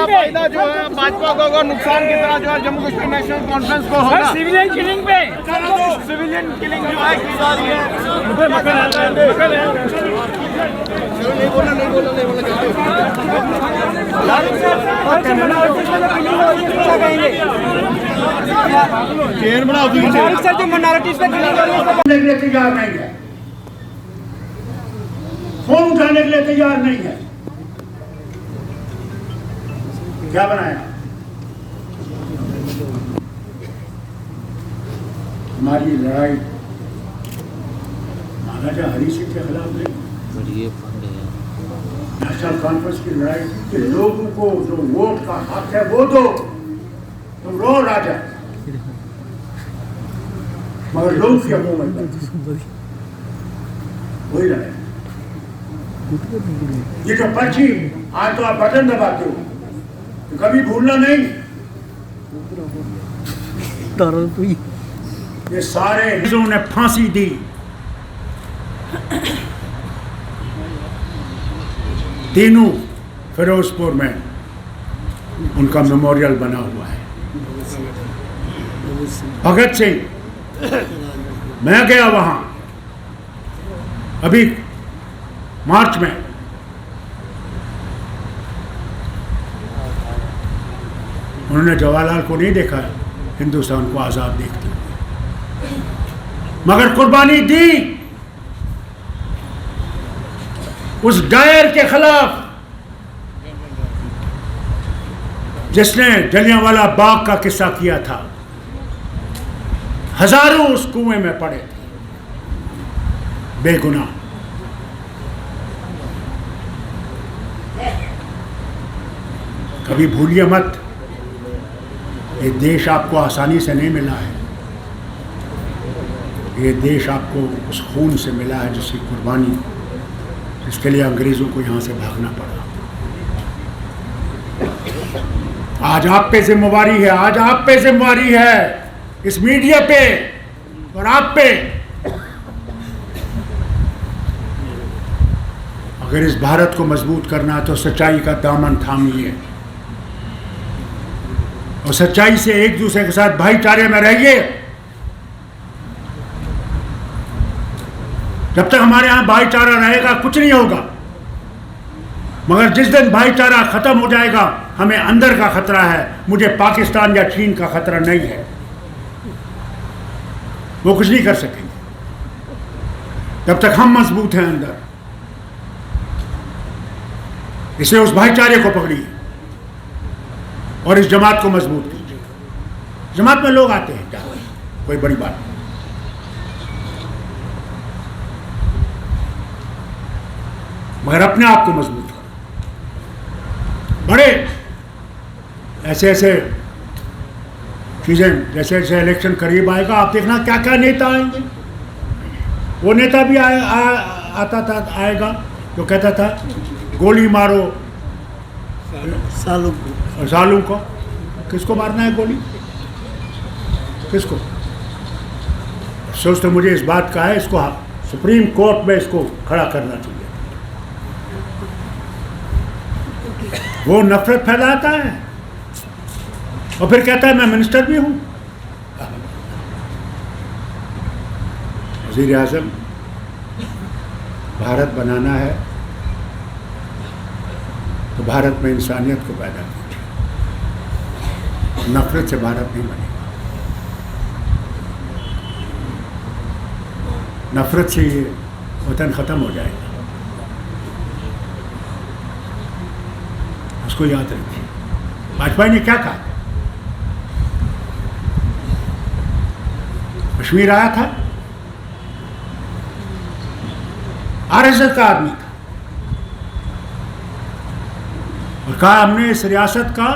फायदा जो है भाजपा को और नुकसान कितना जो है जम्मू कश्मीर नेशनल कॉन्फ्रेंस को होगा? सिविलियन किलिंग पे सिविलियन किलिंग जो है की जा रही है। चेयर बनाओ जो माइनॉरिटीज पे तैयार नहीं है, फोन उठाने के लिए तैयार नहीं है। क्या बनाया? हमारी लड़ाई महाराजा हरि सिंह के खिलाफ नहीं, नेशनल कॉन्फ्रेंस की लड़ाई कि लोगों को जो वोट का हक है वो दो, तुम रो राजा, मगर लोग क्या मुंह में वही लड़ाई। ये जो पर्ची आज तो आप बटन दबाते हो, तो कभी भूलना नहीं, ये सारे हिजों ने फांसी दी। तीनों फिरोजपुर में उनका मेमोरियल बना हुआ है। भगत सिंह, मैं गया वहां अभी मार्च में, उन्होंने जवाहरलाल को नहीं देखा हिंदुस्तान को आजाद देखते हुए, मगर कुर्बानी दी उस डायर के खिलाफ जिसने जलियांवाला बाग का किस्सा किया था। हजारों उस कुएं में पड़े थे बेगुनाह। कभी भूलिए मत, ये देश आपको आसानी से नहीं मिला है, ये देश आपको उस खून से मिला है जिसकी कुर्बानी, इसके लिए अंग्रेजों को यहाँ से भागना पड़ा। आज आप पे जिम्मेवारी है, आज आप पे जिम्मेवारी है, इस मीडिया पे और आप पे। अगर इस भारत को मजबूत करना है तो सच्चाई का दामन थामिए और सच्चाई से एक दूसरे के साथ भाईचारे में रहिए। जब तक हमारे यहाँ भाईचारा रहेगा कुछ नहीं होगा, मगर जिस दिन भाईचारा खत्म हो जाएगा, हमें अंदर का खतरा है, मुझे पाकिस्तान या चीन का खतरा नहीं है, वो कुछ नहीं कर सकेंगे जब तक हम मजबूत हैं अंदर। इसलिए उस भाईचारे को पकड़िए और इस जमात को मजबूत कीजिए। जमात में लोग आते हैं, क्या कोई बड़ी बात नहीं, मगर अपने आप को मजबूत करो। बड़े ऐसे ऐसे चीजें, जैसे जैसे इलेक्शन करीब आएगा आप देखना क्या क्या नेता आएंगे। वो नेता भी आता था, आएगा जो कहता था गोली मारो सालू को। किसको मारना है गोली, किसको? अफसोस तो मुझे इस बात का है, इसको सुप्रीम कोर्ट में इसको खड़ा करना चाहिए। वो नफरत फैलाता है और फिर कहता है मैं मिनिस्टर भी हूं। वज़ीर आज़म, भारत बनाना है तो भारत में इंसानियत को पैदा कीजिए, नफरत से भारत नहीं बनेगा। नफरत से ये वतन ख़त्म हो जाएगा, उसको याद रखिए। वाजपेयी ने क्या कहा? कश्मीर आया था, आरएसएस का आदमी था, और कहा हमने इस रियासत का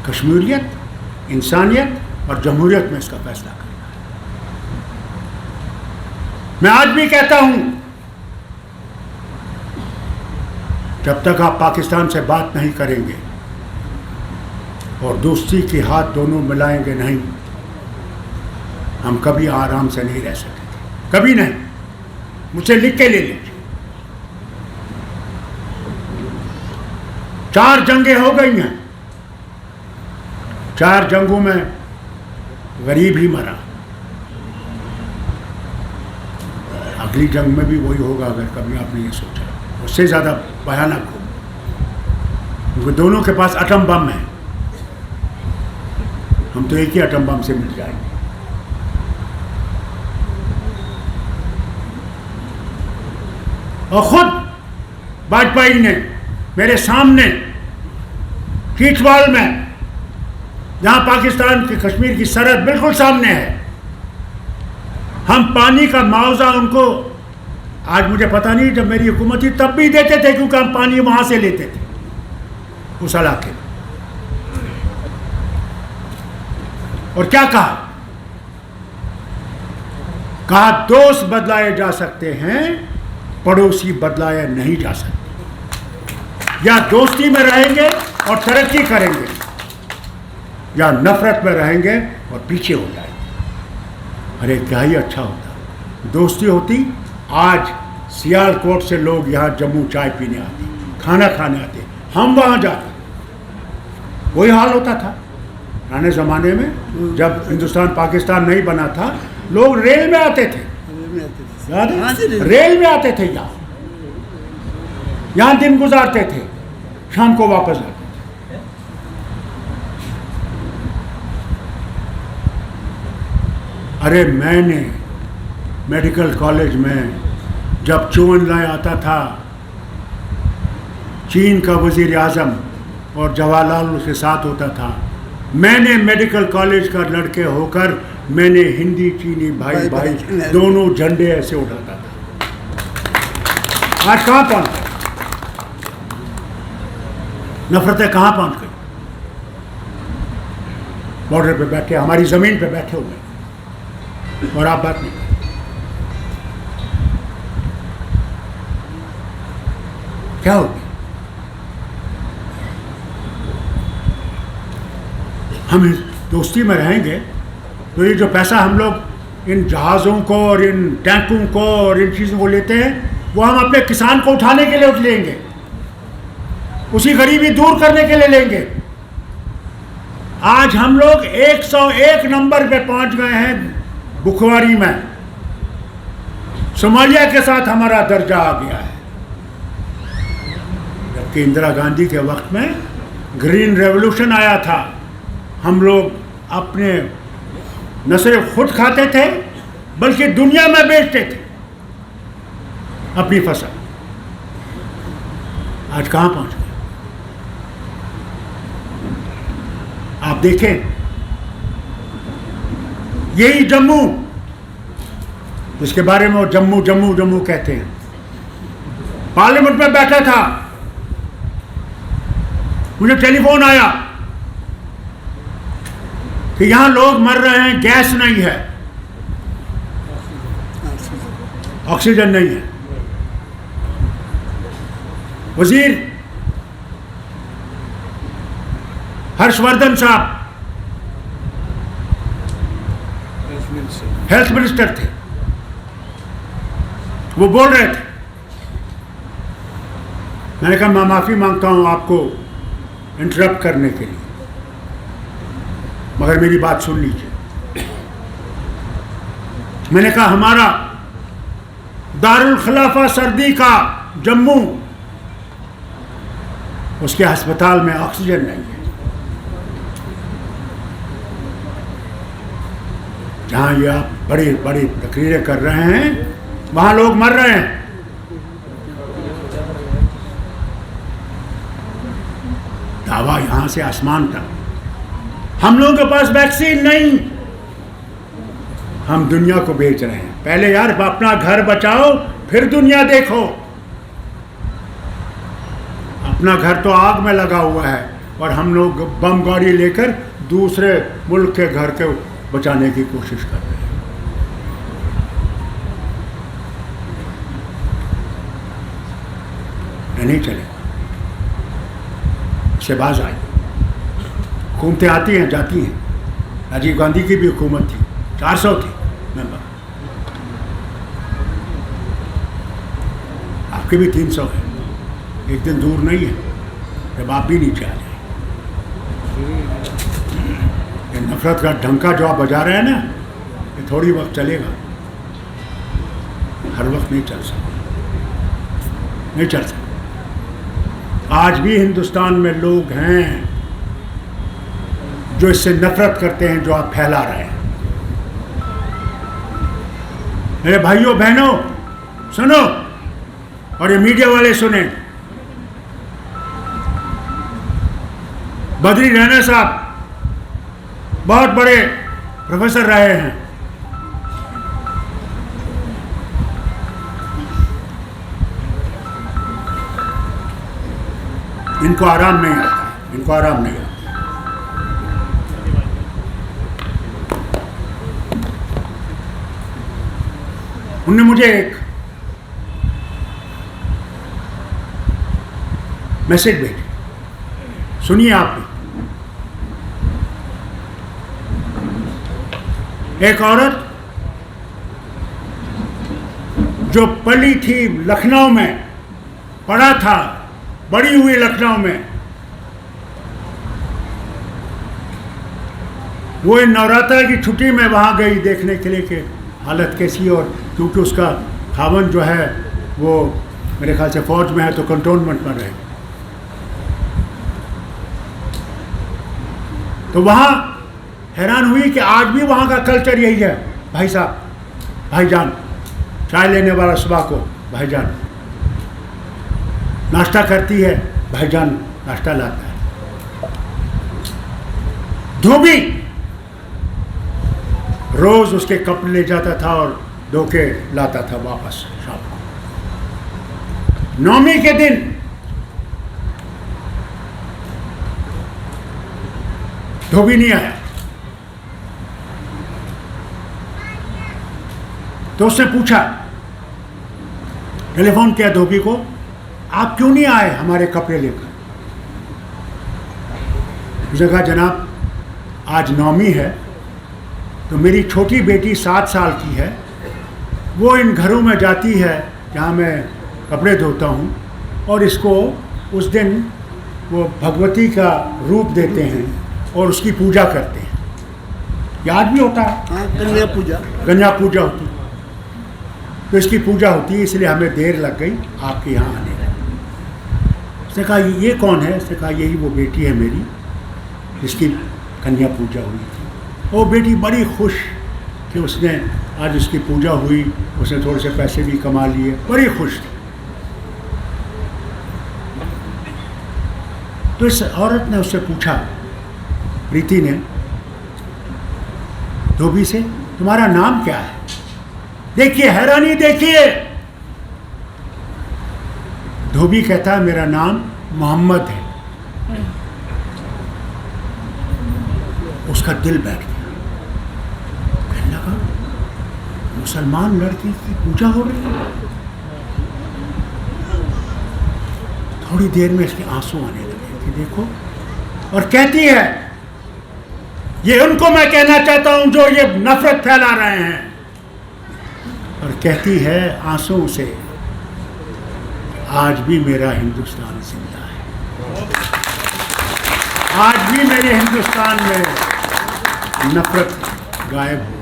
कश्मीरियत, इंसानियत और जमहूरियत में इसका फैसला करना है। मैं आज भी कहता हूं, जब तक आप पाकिस्तान से बात नहीं करेंगे और दोस्ती के हाथ दोनों मिलाएंगे नहीं, हम कभी आराम से नहीं रह सकेंगे। कभी नहीं। मुझसे लिख के ले लीजिए। 4 जंगें हो गई हैं, 4 जंगों में गरीब ही मरा। अगली जंग में भी वही होगा, अगर कभी आपने ये सोचा। उससे ज़्यादा भयानक हो, क्योंकि दोनों के पास एटम बम है। हम तो एक ही एटम बम से मिट जाएंगे। और खुद वाजपेयी ने मेरे सामने कीचवाल में, जहां पाकिस्तान की कश्मीर की सरहद बिल्कुल सामने है, हम पानी का मुआवजा उनको, आज मुझे पता नहीं, जब मेरी हुकूमत थी तब भी देते थे, क्योंकि हम पानी वहां से लेते थे उस इलाके में। और क्या कहा दोस्त बदलाए जा सकते हैं, पड़ोसी बदलाए नहीं जा सकते। या दोस्ती में रहेंगे और तरक्की करेंगे, या नफरत में रहेंगे और पीछे हो जाएंगे। अरे क्या ही अच्छा होता दोस्ती होती। आज सियालकोट से लोग यहाँ जम्मू चाय पीने आते, खाना खाने आते, हम वहाँ जाते। वही हाल होता था पुराने ज़माने में, जब हिंदुस्तान पाकिस्तान नहीं बना था। लोग रेल में आते थे, याद है? रेल में आते थे, यहाँ दिन गुजारते थे, शाम को वापस आते थे। अरे मैंने मेडिकल कॉलेज में जब चौ एन-लाई आता था, चीन का वज़ीर आज़म और जवाहरलाल उसके साथ होता था, मैंने मेडिकल कॉलेज का लड़के होकर मैंने हिंदी चीनी भाई भाई दोनों झंडे ऐसे उठाता था। आज कहाँ पहुँच गए? नफरतें कहाँ पहुँच गई? बॉर्डर पे बैठे, हमारी ज़मीन पे बैठे हुए, और आप बात नहीं। क्या होगी? हम दोस्ती में रहेंगे तो ये जो पैसा हम लोग इन जहाज़ों को और इन टैंकों को और इन चीज़ों को लेते हैं, वो हम अपने किसान को उठाने के लिए लेंगे, उसी गरीबी दूर करने के लिए लेंगे। आज हम लोग 101 नंबर पे पहुंच गए हैं बुखवारी में। सोमालिया के साथ हमारा दर्जा आ गया है, जबकि इंदिरा गांधी के वक्त में ग्रीन रेवोल्यूशन आया था। हम लोग अपने न सिर्फ खुद खाते थे बल्कि दुनिया में बेचते थे अपनी फसल। आज कहाँ पहुँच गए? आप देखें, यही जम्मू, जिसके बारे में वो जम्मू जम्मू जम्मू कहते हैं, पार्लियामेंट में बैठा था, मुझे टेलीफोन आया कि यहां लोग मर रहे हैं, गैस नहीं है, ऑक्सीजन नहीं है। वजीर हर्षवर्धन साहब हेल्थ मिनिस्टर थे, वो बोल रहे थे। मैंने कहा मैं माफ़ी मांगता हूं आपको इंटरप्ट करने के लिए, मगर मेरी बात सुन लीजिए। मैंने कहा हमारा दारुल खिलाफा सर्दी का जम्मू, उसके अस्पताल में ऑक्सीजन नहीं है। जहाँ ये आप बड़ी बड़ी तकरीरें कर रहे हैं, वहाँ लोग मर रहे हैं। दावा यहाँ से आसमान तक। हम लोगों के पास वैक्सीन नहीं, हम दुनिया को बेच रहे हैं। पहले यार अपना घर बचाओ, फिर दुनिया देखो। अपना घर तो आग में लगा हुआ है और हम लोग बम गाड़ी लेकर दूसरे मुल्क के घर के बचाने की कोशिश कर रहे हैं। नहीं चलेगा, इससे बाज आए। हुकूमतें आती हैं जाती हैं। राजीव गांधी की भी हुकूमत थी, 400 थी मेंबर, आपके भी 300 है, एक दिन दूर नहीं है जब आप भी नीचे आ जाए। ये नफरत का ढंका जो आप बजा रहे हैं ना, ये थोड़ी वक्त चलेगा, हर वक्त नहीं चल सकता, नहीं चल सकता। आज भी हिंदुस्तान में लोग हैं जो इससे नफरत करते हैं जो आप फैला रहे हैं। मेरे भाइयों बहनों सुनो, और ये मीडिया वाले सुने, बद्री रैना साहब बहुत बड़े प्रोफेसर रहे हैं, इनको आराम नहीं आता, इनको आराम नहीं आता। उन्होंने मुझे एक मैसेज भेजी, सुनिए आप भी। एक औरत जो पली थी लखनऊ में, पढ़ा था, बड़ी हुई लखनऊ में, वो इन नवरात्र की छुट्टी में वहाँ गई देखने के लिए कि हालत कैसी, और क्योंकि उसका खावन जो है वो मेरे ख्याल से फौज में है तो कंटोनमेंट में रहे, तो वहाँ हैरान हुई कि आज भी वहाँ का कल्चर यही है। भाई साहब, भाईजान, चाय लेने वाला सुबह को भाईजान, नाश्ता करती है भाईजान, नाश्ता लाता है। धोबी रोज उसके कप ले जाता था और धो के लाता था वापस शाम को। नौमी के दिन धोबी नहीं आया तो उसने पूछा, टेलीफोन किया धोबी को, आप क्यों नहीं आए हमारे कपड़े लेकर? उसने कहा जनाब आज नौमी है तो मेरी छोटी बेटी 7 साल की है, वो इन घरों में जाती है जहाँ मैं कपड़े धोता हूँ, और इसको उस दिन वो भगवती का रूप देते हैं और उसकी पूजा करते हैं। याद भी होता है, कन्या पूजा, कन्या पूजा होती है, तो इसकी पूजा होती है, इसलिए हमें देर लग गई आपके यहाँ आने में। उसने कहा ये कौन है? उसने कहा यही वो बेटी है मेरी जिसकी कन्या पूजा हुई थी। वो बेटी बड़ी खुश कि उसने आज उसकी पूजा हुई, उसने थोड़े से पैसे भी कमा लिए, बड़ी खुश थी। तो इस औरत ने उससे पूछा, प्रीति ने धोबी से, तुम्हारा नाम क्या है? देखिए हैरानी देखिए, धोबी कहता है मेरा नाम मोहम्मद है। उसका दिल बैठ गया, कहने लगा मुसलमान लड़की की पूजा हो रही है। थोड़ी देर में इसके आंसू आने लगे कि देखो, और कहती है ये उनको मैं कहना चाहता हूं जो ये नफरत फैला रहे हैं, और कहती है आंसू से, आज भी मेरा हिंदुस्तान जिंदा है, आज भी मेरे हिंदुस्तान में नफरत गायब हो।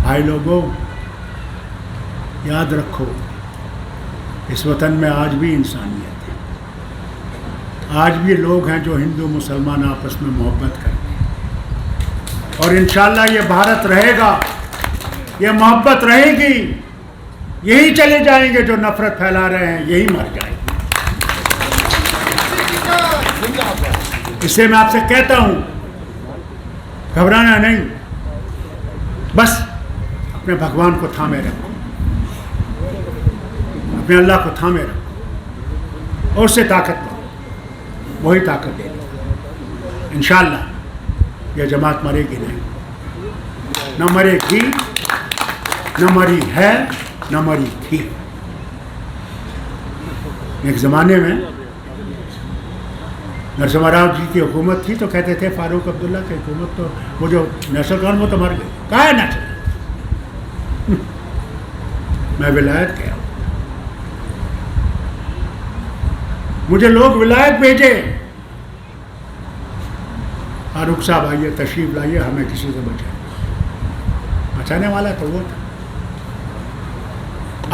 भाई लोगों याद रखो, इस वतन में आज भी इंसानियत है, आज भी लोग हैं जो हिंदू मुसलमान आपस में मोहब्बत करते हैं, और इंशाअल्लाह ये भारत रहेगा, ये मोहब्बत रहेगी। यही चले जाएंगे जो नफरत फैला रहे हैं, यही मर जाएंगे। इससे मैं आपसे कहता हूं, घबराना नहीं, बस अपने भगवान को थामे रखो, अपने अल्लाह को थामे रखो, और उससे ताकत पाओ, वही ताकत देगी। इंशाअल्लाह यह जमात मरेगी नहीं, न मरेगी, न मरी है, न मरी थी। एक ज़माने में नरसिम्हा राव जी की हुकूमत थी तो कहते थे फारूक अब्दुल्ला की हुकूमत, तो वो जो नेशनल कौन वो तो मर गए। कहा है नेशनल मैं विलायत गया, मुझे लोग विलायत भेजे, फारूक साहब आइए, तशरीफ लाइए, हमें किसी से बचाने वाला तो वो था।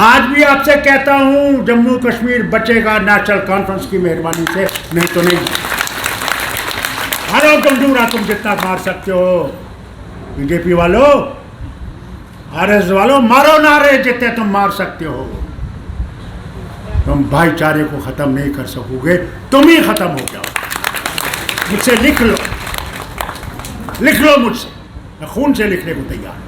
आज भी आपसे कहता हूं, जम्मू कश्मीर बचेगा नेशनल कॉन्फ्रेंस की मेहरबानी से, नहीं तो नहीं। मारो कमजोर, तुम जितना मार सकते हो। बीजेपी वालों, आरएस वालों, मारो नारे जितने तुम मार सकते हो। तुम भाईचारे को खत्म नहीं कर सकोगे, तुम ही खत्म हो जाओ। मुझसे लिख लो मुझसे, मैं खून से लिखने को तैयार हूं।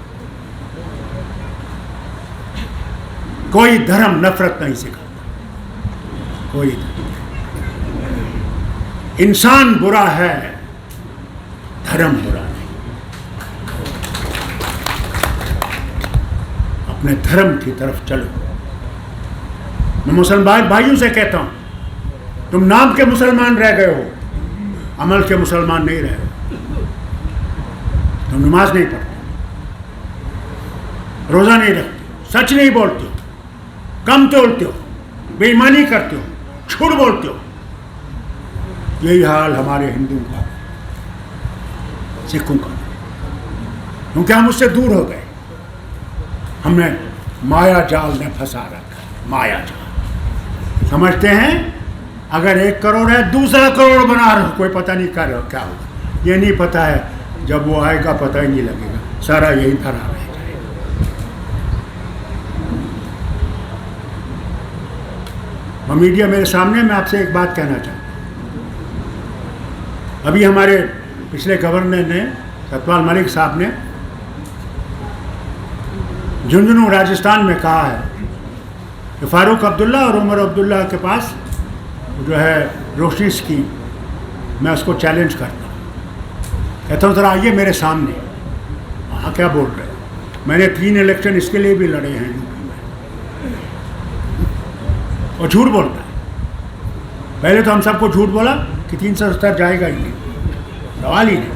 कोई धर्म नफरत नहीं सिखाता, कोई धर्म। इंसान बुरा है, धर्म बुरा नहीं। अपने धर्म की तरफ चलो। मैं मुसलमान भाइयों से कहता हूं, तुम नाम के मुसलमान रह गए हो, अमल के मुसलमान नहीं रहे हो। तुम नमाज नहीं पढ़ते, रोजा नहीं रखते, सच नहीं बोलते हो, कम तोलते हो, बेईमानी करते हो, झूठ बोलते हो। यही हाल हमारे हिंदुओं का, सिखों का, क्योंकि हम उससे दूर हो गए। हमने माया जाल में फंसा रखा। माया जाल समझते हैं, अगर 1 करोड़ है, दूसरा करोड़ बना रहे हो, कोई पता नहीं कर रहे हो क्या होगा। ये नहीं पता है, जब वो आएगा पता ही नहीं लगेगा, सारा यही धरा रह जाएगा। और मीडिया मेरे सामने, मैं आपसे एक बात कहना चाहता हूँ। अभी हमारे पिछले गवर्नर ने, सतपाल मलिक साहब ने, झुंझुनू राजस्थान में कहा है कि फारूक अब्दुल्ला और उमर अब्दुल्ला के पास जो है रोशनी स्कीम, मैं उसको चैलेंज करता हूँ। कहता हूँ ज़रा आइए मेरे सामने। हाँ, क्या बोल रहे हो? मैंने 3 इलेक्शन इसके लिए भी लड़े हैं यूपी में। और झूठ बोलता है। पहले तो हम सबको झूठ बोला कि 370 जाएगा ही नहीं, सवाल ही नहीं,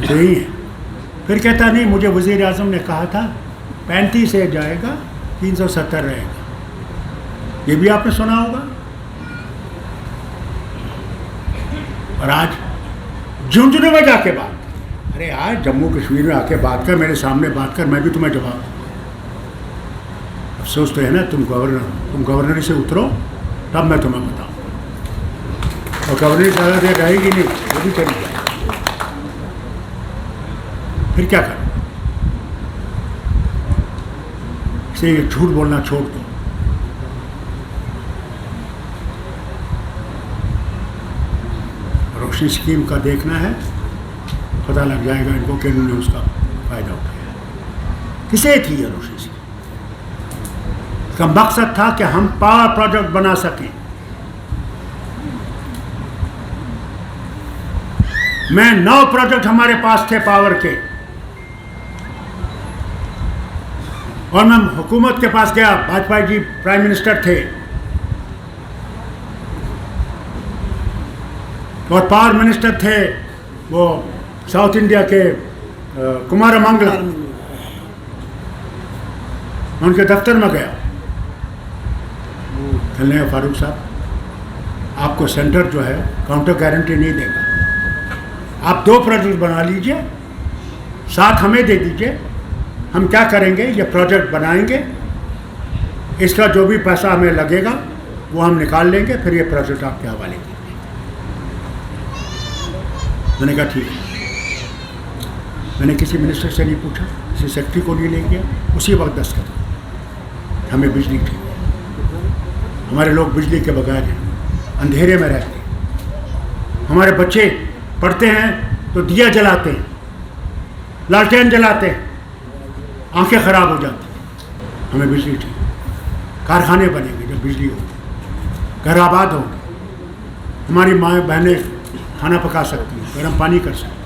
सही है। फिर कहता नहीं, मुझे वज़ीर आज़म ने कहा था 35 से जाएगा, 370 रहेगा। ये भी आपने सुना होगा। और आज झुंझुनू में जाके बात, अरे आज जम्मू कश्मीर में आके बात कर, मेरे सामने बात कर, मैं भी तुम्हें जवाब दूँ। अफसोस तो है ना, तुम गवर्नरी से उतरो, तब मैं तुम्हें बताऊँ। और गवर्नरी ज़्यादा देर रहेगी नहीं, वो भी चली जाएगी। फिर क्या करो? इसलिए ये झूठ बोलना छोड़ दो। रोशनी स्कीम का देखना है, पता लग जाएगा इनको कि इन्होंने उसका फायदा उठाया। किसे थी ये रोशनी स्कीम? इसका मकसद था कि हम पावर प्रोजेक्ट बना सकें। मैं 9 प्रोजेक्ट हमारे पास थे पावर के, और मैं हुकूमत के पास गया। वाजपेयी जी प्राइम मिनिस्टर थे, और पावर मिनिस्टर थे वो साउथ इंडिया के कुमार मंगलम। मैं उनके दफ्तर में गया। कहने फारूक साहब, आपको सेंटर जो है काउंटर गारंटी नहीं देगा, आप 2 प्रोजेक्ट बना लीजिए, साथ हमें दे दीजिए। हम क्या करेंगे, ये प्रोजेक्ट बनाएंगे, इसका जो भी पैसा हमें लगेगा वो हम निकाल लेंगे, फिर ये प्रोजेक्ट आपके हवाले कीजिए। मैंने कहा ठीक है। मैंने किसी मिनिस्टर से नहीं पूछा, किसी सेक्रेटरी को नहीं ले गया, उसी वक्त दस्तखत। हमें बिजली चाहिए, हमारे लोग बिजली के बगैर हैं, अंधेरे में रहते हैं। हमारे बच्चे पढ़ते हैं तो दिया जलाते हैं, लालटेन जलाते हैं, आंखें खराब हो जाती हैं। हमें बिजली चाहिए। कारखाने बनेंगे जब बिजली होगी, घर आबाद होंगे, हमारी माएँ बहनें खाना पका सकती हैं, गर्म पानी कर सकती हैं।